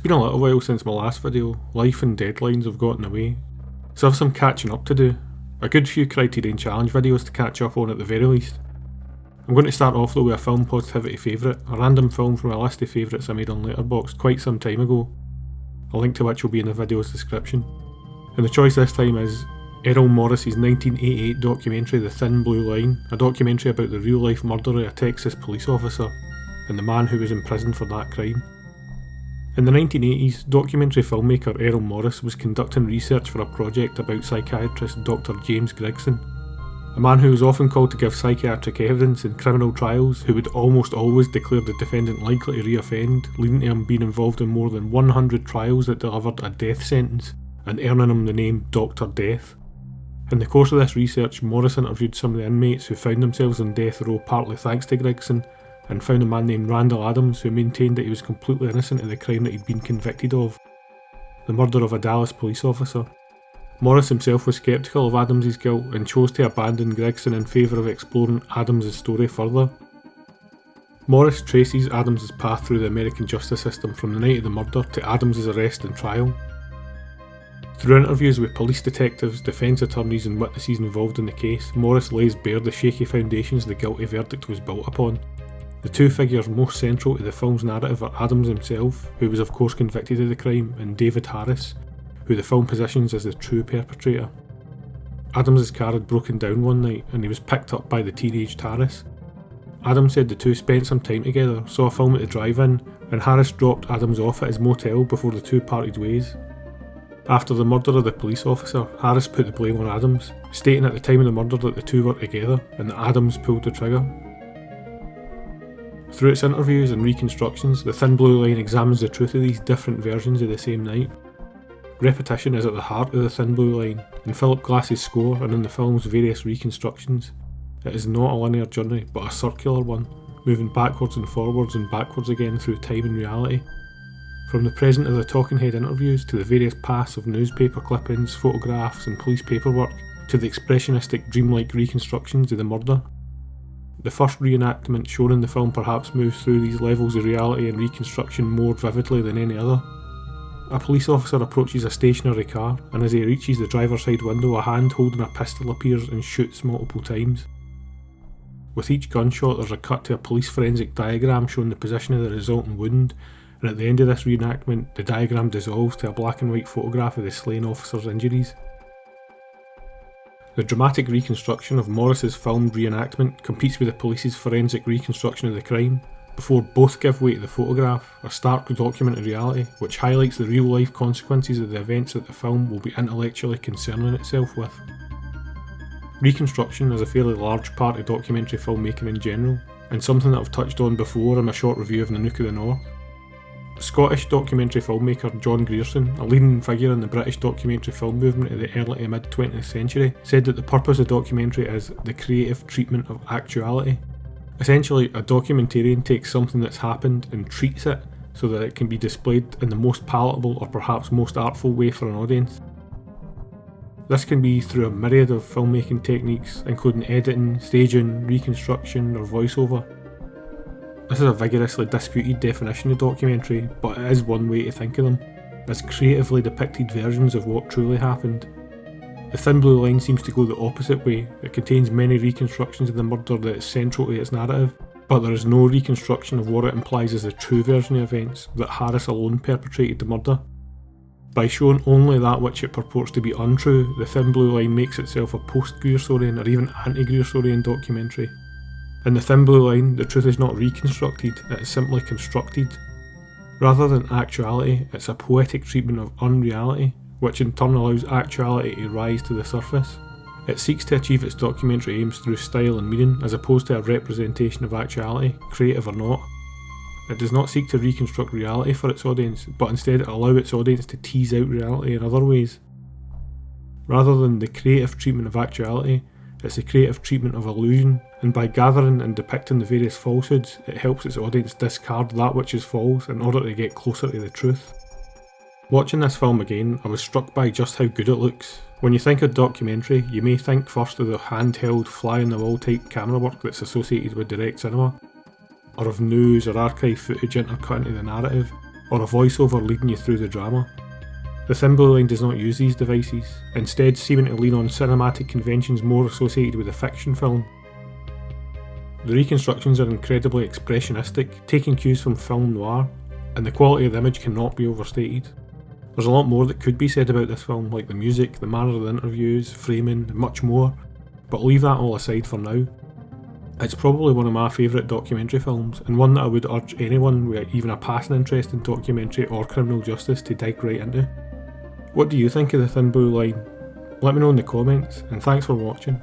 been a little while since my last video. Life and deadlines have gotten away, so I have some catching up to do. A good few Criterion Challenge videos to catch up on at the very least. I'm going to start off though with a film positivity favourite, a random film from a list of favourites I made on Letterboxd quite some time ago, a link to which will be in the video's description. And the choice this time is Errol Morris's 1988 documentary The Thin Blue Line, a documentary about the real life murder of a Texas police officer and the man who was imprisoned for that crime. In the 1980s, documentary filmmaker Errol Morris was conducting research for a project about psychiatrist Dr. James Grigson, a man who was often called to give psychiatric evidence in criminal trials, who would almost always declare the defendant likely to re-offend, leading to him being involved in more than 100 trials that delivered a death sentence, and earning him the name Dr. Death. In the course of this research, Morris interviewed some of the inmates who found themselves on death row partly thanks to Grigson, and found a man named Randall Adams who maintained that he was completely innocent of the crime that he'd been convicted of, the murder of a Dallas police officer. Morris himself was sceptical of Adams' guilt and chose to abandon Grigson in favour of exploring Adams' story further. Morris traces Adams' path through the American justice system from the night of the murder to Adams' arrest and trial. Through interviews with police detectives, defence attorneys and witnesses involved in the case, Morris lays bare the shaky foundations the guilty verdict was built upon. The two figures most central to the film's narrative are Adams himself, who was of course convicted of the crime, and David Harris, who the film positions as the true perpetrator. Adams' car had broken down one night and he was picked up by the teenaged Harris. Adams said the two spent some time together, saw a film at the drive-in, and Harris dropped Adams off at his motel before the two parted ways. After the murder of the police officer, Harris put the blame on Adams, stating at the time of the murder that the two were together and that Adams pulled the trigger. Through its interviews and reconstructions, The Thin Blue Line examines the truth of these different versions of the same night. Repetition is at the heart of The Thin Blue Line, in Philip Glass's score and in the film's various reconstructions. It is not a linear journey, but a circular one, moving backwards and forwards and backwards again through time and reality. From the present of the talking head interviews to the various pasts of newspaper clippings, photographs and police paperwork, to the expressionistic dreamlike reconstructions of the murder. The first reenactment shown in the film perhaps moves through these levels of reality and reconstruction more vividly than any other. A police officer approaches a stationary car, and as he reaches the driver's side window, a hand holding a pistol appears and shoots multiple times. With each gunshot there's a cut to a police forensic diagram showing the position of the resulting wound, and at the end of this reenactment the diagram dissolves to a black and white photograph of the slain officer's injuries. The dramatic reconstruction of Morris's filmed reenactment competes with the police's forensic reconstruction of the crime, before both give way to the photograph, a stark documented reality which highlights the real-life consequences of the events that the film will be intellectually concerning itself with. Reconstruction is a fairly large part of documentary filmmaking in general, and something that I've touched on before in my short review of Nanook of the North. Scottish documentary filmmaker John Grierson, a leading figure in the British documentary film movement of the early to mid-20th century, said that the purpose of documentary is the creative treatment of actuality. Essentially, a documentarian takes something that's happened and treats it so that it can be displayed in the most palatable or perhaps most artful way for an audience. This can be through a myriad of filmmaking techniques, including editing, staging, reconstruction or voiceover. This is a vigorously disputed definition of documentary, but it is one way to think of them, as creatively depicted versions of what truly happened. The Thin Blue Line seems to go the opposite way. It contains many reconstructions of the murder that is central to its narrative, but there is no reconstruction of what it implies as the true version of events, that Harris alone perpetrated the murder. By showing only that which it purports to be untrue, The Thin Blue Line makes itself a post-Griersonian or even anti-Griersonian documentary. In The Thin Blue Line, the truth is not reconstructed, it is simply constructed. Rather than actuality, it's a poetic treatment of unreality, which in turn allows actuality to rise to the surface. It seeks to achieve its documentary aims through style and meaning, as opposed to a representation of actuality, creative or not. It does not seek to reconstruct reality for its audience, but instead allow its audience to tease out reality in other ways. Rather than the creative treatment of actuality, it's the creative treatment of illusion, and by gathering and depicting the various falsehoods, it helps its audience discard that which is false in order to get closer to the truth. Watching this film again, I was struck by just how good it looks. When you think of documentary, you may think first of the handheld, fly-on-the-wall type camera work that's associated with direct cinema, or of news or archive footage intercut into the narrative, or a voiceover leading you through the drama. The Thin Blue Line does not use these devices, instead seeming to lean on cinematic conventions more associated with a fiction film. The reconstructions are incredibly expressionistic, taking cues from film noir, and the quality of the image cannot be overstated. There's a lot more that could be said about this film, like the music, the manner of the interviews, framing, and much more, but I'll leave that all aside for now. It's probably one of my favourite documentary films, and one that I would urge anyone with even a passing interest in documentary or criminal justice to dig right into. What do you think of the Thin Blue Line? Let me know in the comments, and thanks for watching.